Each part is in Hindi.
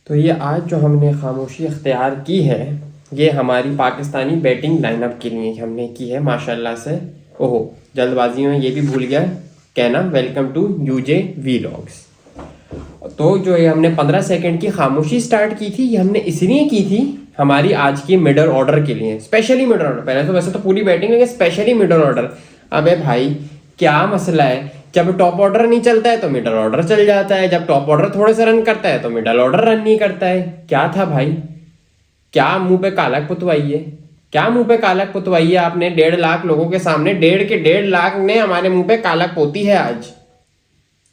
तो ये आज जो हमने खामोशी अख्तियार की है ये हमारी पाकिस्तानी बैटिंग लाइनअप के लिए हमने की है माशाल्लाह से। ओहो, जल्दबाजी में ये भी भूल गया कहना, वेलकम टू यूजे वीलॉग्स। तो जो ये हमने 15 सेकंड की खामोशी स्टार्ट की थी ये हमने इसलिए की थी हमारी आज की मिडल ऑर्डर के लिए, स्पेशली मिडल ऑर्डर। पहले तो वैसे तो पूरी बैटिंग लेकिन स्पेशली मिडल ऑर्डर। अबे भाई क्या मसला है, जब टॉप ऑर्डर नहीं चलता है तो मिडल ऑर्डर चल जाता है, जब टॉप ऑर्डर थोड़े से रन करता है तो मिडल ऑर्डर रन नहीं करता है। क्या था भाई, क्या मुंह पे कालक पुतवाई है, क्या मुंह पे कालक पुतवाई है आपने 1.5 लाख लोगों के सामने। 1.5 लाख ने हमारे मुंह पे कालक पोती है आज।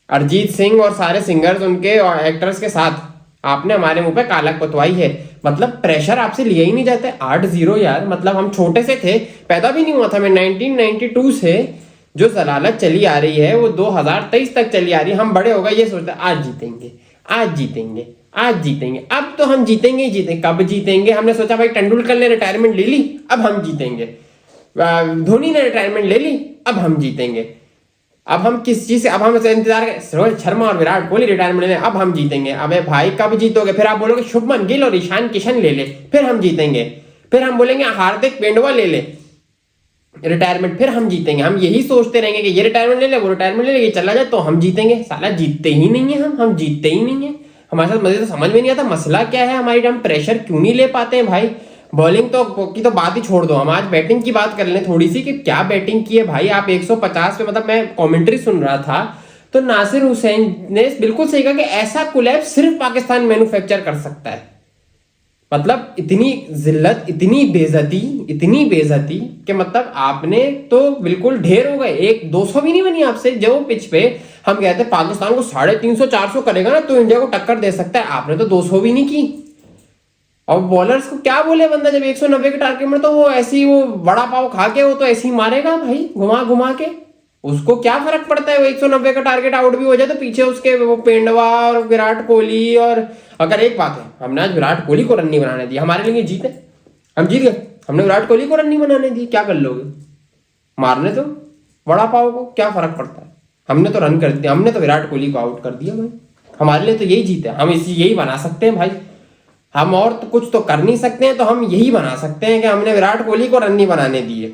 अरिजीत सिंह और सारे सिंगर्स उनके और एक्टर्स के साथ आपने हमारे मुंह पे कालक पुतवाई है। मतलब प्रेशर आपसे लिया ही नहीं जाता है। 8-0 यार, मतलब हम छोटे से थे, पैदा भी नहीं हुआ था मैं। 1992 से जो जलालत चली आ रही है वो 2023 तक चली आ रही है। हम बड़े हो गए ये सोचते आज जीतेंगे, आज जीतेंगे, आज जीतेंगे। अब तो हम जीतेंगे ही जीतेंगे। कब जीतेंगे? हमने सोचा भाई तेंदुलकर ने रिटायरमेंट ले ली, अब हम जीतेंगे। धोनी ने रिटायरमेंट ले ली, अब हम जीतेंगे। अब हम किस चीज से, अब हम इंतजार रोहित शर्मा और विराट कोहली रिटायरमेंट ले, अब हम जीतेंगे। अबे भाई कब जीतोगे? फिर आप बोलोगे शुभमन गिल और ईशान किशन ले ले, फिर हम जीतेंगे। फिर हम बोलेंगे हार्दिक पांड्या ले ले रिटायरमेंट, फिर हम जीतेंगे। हम यही सोचते रहेंगे कि ये रिटायरमेंट ले ले, वो रिटायरमेंट ले ले, ये चला जाए तो हम जीतेंगे। साला जीतते ही नहीं है, हम जीतते ही नहीं है। हमारे साथ मुझे तो समझ में नहीं आता मसला क्या है हमारी, हम प्रेशर क्यों नहीं ले पाते हैं भाई। बॉलिंग तो की तो बात ही छोड़ दो, हम आज बैटिंग की बात कर लें थोड़ी सी कि क्या बैटिंग की है भाई। आप 150 पे, मतलब मैं कमेंट्री सुन रहा था तो नासिर हुसैन ने बिल्कुल सही कहा कि ऐसा कोलैप्स सिर्फ पाकिस्तान मैन्युफैक्चर कर सकता है। मतलब इतनी जिल्लत, इतनी बेइज्जती कि मतलब आपने तो बिल्कुल ढेर हो गए। एक 200 भी नहीं बनी आपसे। जो पिच पे हम कहते हैं पाकिस्तान को 350-400 करेगा ना तो इंडिया को टक्कर दे सकता है, आपने तो 200 भी नहीं की। और बॉलर्स को क्या बोले बंदा, जब 190 के टारगेट में तो वो ऐसी वो बड़ा पाव खा के वो तो ऐसे ही मारेगा भाई, घुमा घुमा के। उसको क्या फर्क पड़ता है वो 190 का टारगेट आउट भी हो जाए तो पीछे उसके वो पेंडवा और विराट कोहली। और अगर एक बात है, हमने आज विराट कोहली को रन नहीं बनाने दिया, हमारे लिए जीते, हम जीत गए। हमने विराट कोहली को रन नहीं बनाने दी, क्या कर लोगे? मारने तो बड़ा पाव को क्या फर्क पड़ता है। हमने तो रन कर दिया, हमने तो विराट कोहली को आउट कर दिया भाई। हमारे लिए तो यही जीते, हम यही बना सकते हैं भाई। हम और तो कुछ तो कर नहीं सकते हैं, तो हम यही बना सकते हैं कि हमने विराट कोहली को रन नहीं बनाने दिए।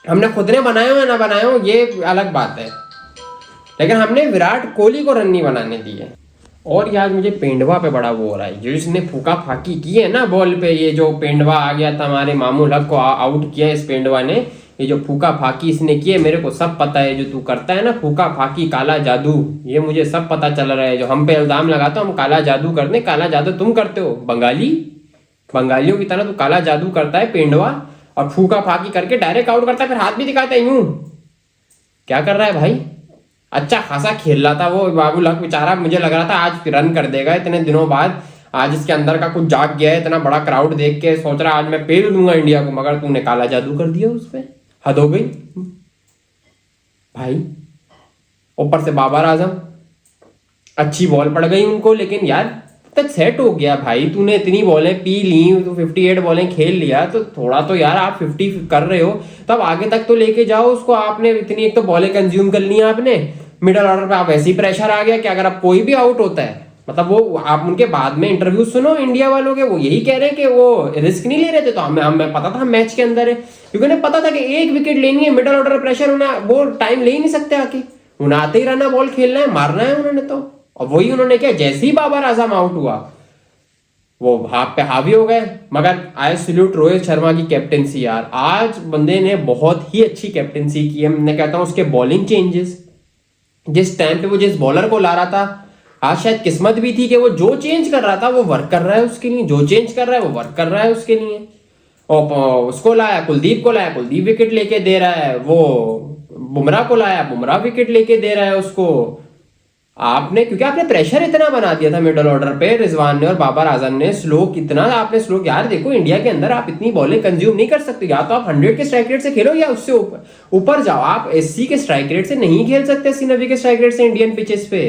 हमने खुद ने बनाए हो या ना बनाए हो ये अलग बात है, लेकिन हमने विराट कोहली को रन नहीं बनाने दिए। और यार मुझे पेंडवा पे बड़ा वो हो रहा है, जो इसने फूका फाकी की है ना बॉल पे। ये जो पेंडवा आ गया था हमारे मामूल हक को आउट किया इस पेंडवा ने, ये जो फूका फाकी इसने की है, मेरे को सब पता है। जो तू करता है ना फूका फाकी, काला जादू, ये मुझे सब पता चल रहा है। जो हम पे इल्जाम लगाता हो हम काला जादू करते, काला जादू तुम करते हो। बंगालियों की तरह तू काला जादू करता है पेंडवा, और फूका फाकी करके डायरेक्ट आउट करता है, फिर हाथ भी दिखाता है यूं। क्या कर रहा है भाई? अच्छा खासा खेल रहा था वो बाबुल हक बेचारा, मुझे लग रहा था आज रन कर देगा इतने दिनों बाद। आज इसके अंदर का कुछ जाग गया है, इतना बड़ा क्राउड देख के सोच रहा आज मैं पेल दूंगा इंडिया को, मगर तूने काला जादू कर दिया उस पर। हद हो गई भाई। ऊपर से बाबर आजम, अच्छी बॉल पड़ गई उनको, लेकिन यार तक सेट हो गया भाई। तूने इतनी बॉलें पी ली, तो 58 बॉलें खेल लिया, तो थोड़ा तो यार आप 50 कर रहे हो तब आगे तक तो लेके जाओ उसको। आपने इतनी एक तो बॉलें कंज्यूम कर ली आपने, मिडल ऑर्डर पे आप ऐसे ही प्रेशर आ गया कि अगर आप कोई भी आउट होता है, मतलब वो आप उनके बाद में इंटरव्यू सुनो इंडिया वालों के, वो यही कह रहे हैं कि वो रिस्क नहीं ले रहे थे। तो हमें पता था हम मैच के अंदर है, क्योंकि उन्हें पता था कि एक विकेट लेनी है, मिडल ऑर्डर प्रेशर होना, वो टाइम ले ही नहीं सकते आके। उन्हें आते ही रहना, बॉल खेलना है, मारना है उन्होंने तो। और वही उन्होंने किया। जैसे ही बाबर आजम आउट हुआ वो हाथ पे हावी हो गए। मगर आई सल्यूट रोहित शर्मा की कैप्टेंसी यार। आज बंदे ने बहुत ही अच्छी कैप्टेंसी की है। मैं कहता हूँ उसके बॉलिंग चेंजेस, जिस टाइम पे वो जिस बॉलर को ला रहा था, आज शायद किस्मत भी थी कि वो जो चेंज कर रहा था वो वर्क कर रहा है उसके लिए। जो चेंज कर रहा है वो वर्क कर रहा है उसके लिए। और उसको लाया, कुलदीप को लाया, कुलदीप विकेट लेके दे रहा है। वो बुमराह को लाया, बुमराह विकेट लेके दे रहा है उसको। आपने, क्योंकि आपने प्रेशर इतना बना दिया था मिडल ऑर्डर पे, रिजवान ने और बाबर आजम ने। स्लो कितना आपने स्लो, यार देखो इंडिया के अंदर आप इतनी बॉलें कंज्यूम नहीं कर सकते। या तो आप 100 के स्ट्राइक रेट से खेलो या उससे ऊपर जाओ। आप 80 के स्ट्राइक रेट से नहीं खेल सकते, 80-90 के स्ट्राइक रेट से इंडियन पिचेस पे।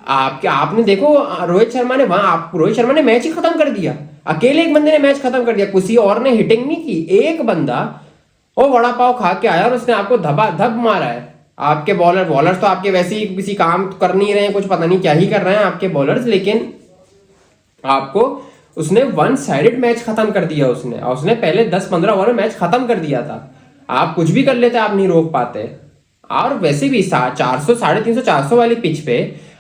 आपने देखो रोहित शर्मा ने रोहित शर्मा ने मैच ही खत्म कर दिया। अकेले एक बंदे ने मैच खत्म कर दिया, किसी और ने हिटिंग नहीं की। एक बंदा वो वड़ा पाव खा के आया और उसने आपको धब मारा है। आपके बॉलर्स तो आपके वैसे ही किसी काम कर नहीं रहे हैं, कुछ पता नहीं क्या ही कर रहे हैं आपके बॉलर्स, लेकिन आपको उसने वन साइडेड मैच खत्म कर दिया उसने पहले 10-15 ओवर में मैच खत्म कर दिया था। आप कुछ भी कर लेते, आप नहीं रोक पाते। और वैसे भी 400 350 400 वाली पिच पे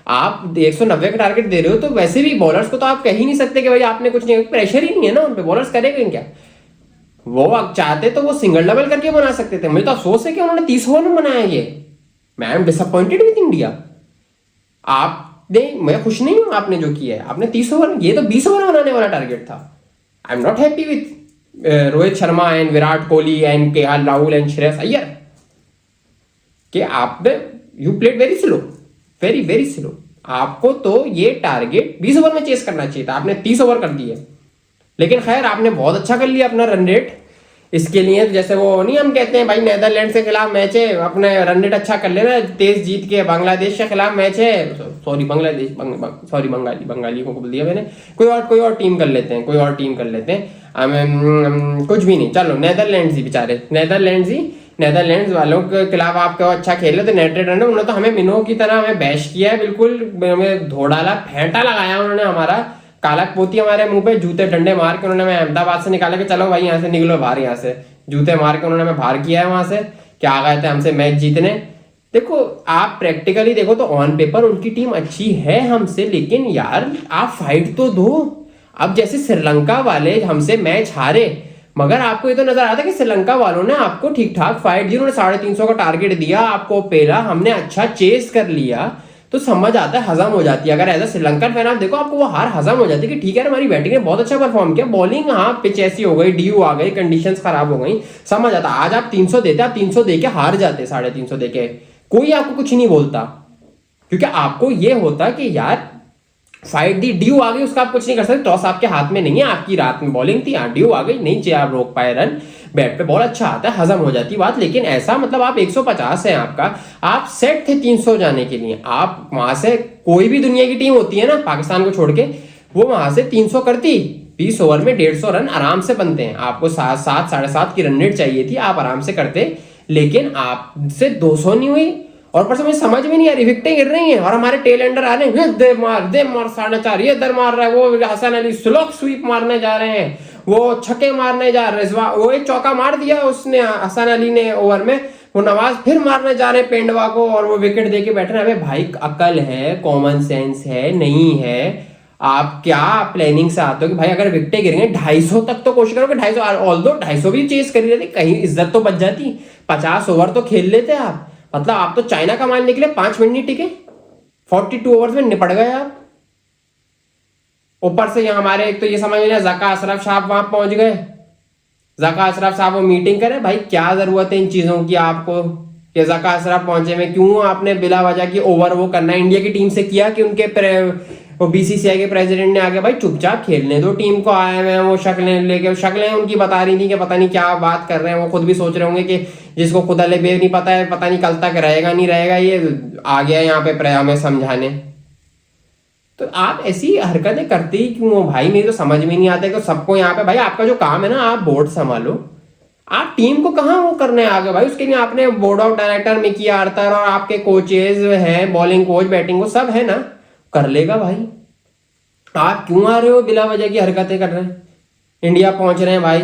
आप 190 का टारगेट दे रहे हो, तो वैसे भी बॉलर्स को तो आप कह ही नहीं सकते कि भाई आपने कुछ नहीं, प्रेशर ही नहीं है ना उन पे, बॉलर्स करेंगे क्या? वो चाहते तो वो सिंगल डबल करके बना सकते थे। मुझे तो अफसोस है कि उन्होंने 30 ओवर में बनाया ये। मैं एम डिसअपॉइंटेड विद इंडिया। आपने, मैं खुश नहीं हूं आपने जो किया है। आपने 30 ओवर, ये तो 20 ओवर बनाने वाला टारगेट था। I am not happy with Rohit Sharma and Virat Kohli and KL Rahul and Shreyas Iyer कि आपने you played very slow, very very slow. आपको तो ये टारगेट 20 ओवर में चेस करना चाहिए था, आपने 30 ओवर कर दिए। लेकिन खैर आपने बहुत अच्छा कर लिया अपना रन रेट। इसके लिए जैसे वो नहीं हम कहते हैं भाई नेदरलैंड के खिलाफ मैच है, अपने रन रेट अच्छा कर लेना, तेज जीत के बांग्लादेश के खिलाफ मैच है, सॉरी बांग्लादेश, सॉरी बंगाली को बोल दिया मैंने, कोई और टीम कर लेते हैं, कोई और टीम कर लेते हैं, कुछ भी नहीं, चलो नेदरलैंड्स ही बेचारे, नेदरलैंड्स वालों के खिलाफ आप क्यों अच्छा खेले, तो नेट रन उन्होंने तो हमें मिनों की तरह हमें बैश किया है, बिल्कुल हमें धो डाला, फेंटा लगाया उन्होंने, हमारा काला पोती हमारे मुंह पे, जूते डंडे मार के उन्होंने हमें अहमदाबाद से निकाला कि चलो भाई यहाँ से निकलो बाहर, यहाँ से जूते मार के उन्होंने हमें बाहर किया है वहां से, क्या आ गए थे हमसे मैच जीतने। देखो आप प्रैक्टिकली देखो तो ऑन पेपर उनकी टीम अच्छी है हमसे, लेकिन यार आप फाइट तो दो। अब जैसे श्रीलंका वाले हमसे मैच हारे, मगर आपको ये तो नजर आता कि श्रीलंका वालों ने आपको ठीक ठाक फाइट दी, उन्होंने 350 का टारगेट दिया, आपको पेला, हमने अच्छा चेस कर लिया, तो समझ आता है, हजम हो जाती है। अगर एज अ श्रीलंकन फैन आप देखो, आपको वो हार हजम हो जाती है कि ठीक है हमारी बैटिंग ने बहुत अच्छा परफॉर्म किया, बॉलिंग हाँ पिच ऐसी हो गई, ड्यू आ गई, कंडीशंस खराब हो गई, समझ आता। आज आप 300 देते, आप 300 देके हार जाते, 350 देके, कोई आपको कुछ नहीं बोलता, क्योंकि आपको ये होता कि यार फाइट दी, ड्यू आ गई, उसका आप कुछ नहीं कर सकते, टॉस आपके हाथ में नहीं है, आपकी रात में बॉलिंग थी, ड्यू आ गई, नहीं चाहिए आप रोक पाए रन, बैट पे बॉल अच्छा आता है, हजम हो जाती बात। लेकिन ऐसा मतलब आप 150 है आपका, आप सेट थे 300 जाने के लिए, आप वहां से कोई भी दुनिया की टीम होती है ना पाकिस्तान को छोड़ के, वो वहां से 300 करती, 20 ओवर में 150 रन आराम से बनते हैं। आपको 7 7.5 की रन रेट चाहिए थी, आप आराम से करते, लेकिन आपसे 200 नहीं हुई। और पर मुझे समझ में नहीं आ रही, विकेटें गिर रही हैं और हमारे टेल एंडर आ रहे हैं, दे मार 4.5, ये दर मार रहा है, वो हसन अली स्लो स्वीप मारने जा रहे हैं, वो छक्के मारने जा रहे हैं, वो एक चौका मार दिया उसने हसन अली ने ओवर में, वो नवाज फिर मारने जा रहे हैं पेंडवा को, और वो विकेट दे के बैठ रहे हैं। अबे भाई अकल है, कॉमन सेंस है, नहीं है? आप क्या प्लानिंग से आते हो कि भाई अगर विकेटें गिरेंगे 250 तक तो कोशिश करो कि 250, ऑल्दो 250 भी चेस कर रही थी, कहीं इज्जत तो बच जाती, 50 ओवर तो खेल लेते आप। मतलब आप तो चाइना का माल निकले, 5 मिनट नहीं टिके, 42 ओवर्स में निपट गए आप। ऊपर से हमारे एक तो ये समझ में जका अशरफ साहब वहां पहुंच गए, जका अशरफ साहब वो मीटिंग करे, भाई क्या जरूरत है इन चीजों की आपको कि जका अशरफ पहुंचे में, क्यों आपने बिला वजह की ओवर वो करना इंडिया की टीम से किया कि उनके वो बीसीसीआई के प्रेसिडेंट ने आके भाई चुपचाप खेलने दो टीम को, आए हुए हैं वो शक्लें लेके, शक्लें उनकी बता रही थी कि पता नहीं क्या बात कर रहे हैं, वो खुद भी सोच रहे होंगे कि जिसको खुदा ले बेव नहीं पता है, पता नहीं कल तक रहेगा नहीं रहेगा, ये आ गया यहाँ पे हमें समझाने। तो आप ऐसी हरकतें करते ही क्यों हो भाई, मेरी तो समझ में नहीं आता कि सबको यहाँ पे, भाई आपका जो काम है ना, आप बोर्ड संभालो, आप टीम को कहाँ वो करने आगे भाई, उसके लिए आपने board of director Mickey Arthur और आपके कोचेज हैं, बॉलिंग कोच, बैटिंग कोच सब है ना, कर लेगा भाई। आप क्यों आ रहे हो बिला वजह की हरकतें कर रहे हैं? इंडिया पहुंच रहे हैं भाई,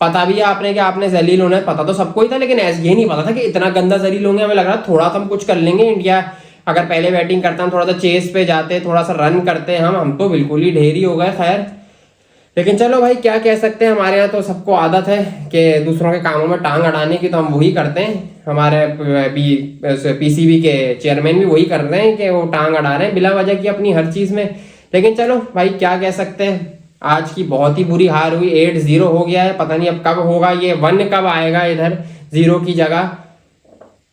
पता भी है आपने कि आपने जलील होना है, पता तो सबको ही था, लेकिन ऐसे ये नहीं पता था कि इतना गंदा जलील होंगे। हमें लग रहा थोड़ा सा हम कुछ कर लेंगे, इंडिया अगर पहले बैटिंग करता हम, थोड़ा सा चेस पे जाते, थोड़ा सा रन करते हम तो बिल्कुल ही ढेरी हो गए। खैर लेकिन चलो भाई क्या कह सकते हैं, हमारे यहाँ तो सबको आदत है कि दूसरों के कामों में टांग अड़ाने की, तो हम वही करते हैं। हमारे पीसीबी के चेयरमैन भी वही कर रहे हैं कि वो टांग अड़ा रहे हैं बिला वजह की अपनी हर चीज में। लेकिन चलो भाई क्या कह सकते हैं, आज की बहुत ही बुरी हार हुई, 8-0 हो गया है, पता नहीं अब कब होगा ये 1 कब आएगा इधर 0 की जगह।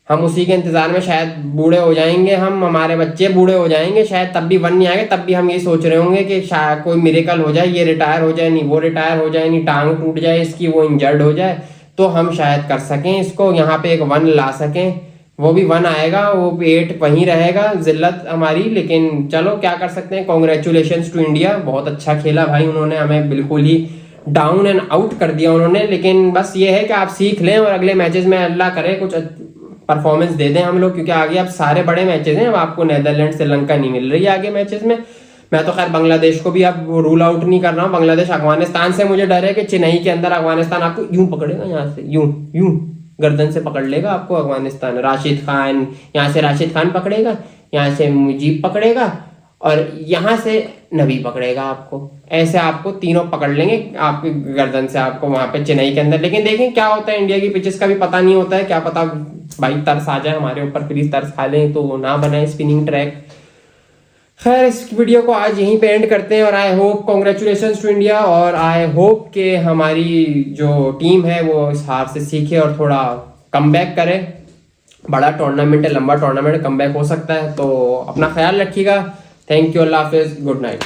हम उसी के इंतजार में शायद बूढ़े हो जाएंगे, हमारे बच्चे बूढ़े हो जाएंगे शायद, तब भी 1 नहीं आएगा, तब भी हम ये सोच रहे होंगे कि शायद कोई मिरेकल हो जाए, ये रिटायर हो जाए, नहीं वो रिटायर हो जाए, नहीं टांग टूट जाए इसकी, वो इंजर्ड हो जाए, तो हम शायद कर सकें इसको, यहाँ पे एक 1 ला सकें। वो भी 1 आएगा, वो 8 वहीं रहेगा जिल्लत हमारी। लेकिन चलो क्या कर सकते हैं, कॉन्ग्रेचुलेशंस टू इंडिया, बहुत अच्छा खेला भाई उन्होंने, हमें बिल्कुल ही डाउन एंड आउट कर दिया उन्होंने। लेकिन बस ये है कि आप सीख लें और अगले मैचेस में अल्लाह करे कुछ परफॉर्मेंस दे दें हम लोग, क्योंकि आगे अब सारे बड़े मैचेस हैं, अब आपको नेदरलैंड श्रीलंका नहीं मिल रही है आगे मैचेस में। मैं तो खैर बांग्लादेश को भी अब रूल आउट नहीं कर रहा हूँ। बांग्लादेश अफगानिस्तान से मुझे डर है कि चेन्नई के अंदर अफगानिस्तान आपको यूं पकड़ेगा, यहाँ से यूं यूं गर्दन से पकड़ लेगा आपको अफगानिस्तान। राशिद खान, यहाँ से राशिद खान पकड़ेगा, यहाँ से मुजीब पकड़ेगा और यहाँ से नबी पकड़ेगा आपको। ऐसे आपको तीनों पकड़ लेंगे आपकी गर्दन से, आपको वहां पे चेन्नई के अंदर। लेकिन देखें क्या होता है, इंडिया की पिचेस का भी पता नहीं होता है, क्या पता भाई तरस आ जाए हमारे ऊपर, प्लीज तरस खा लें तो ना बनाए स्पिनिंग ट्रैक। खैर इस वीडियो को आज यहीं पे एंड करते हैं और I hope congratulations to India, और आई होप कि हमारी जो टीम है वो इस हार से सीखे और थोड़ा कमबैक करे। बड़ा टूर्नामेंट है, लंबा टूर्नामेंट, कमबैक हो सकता है। तो अपना ख्याल रखिएगा। Thank you, Allah Hafiz, good night.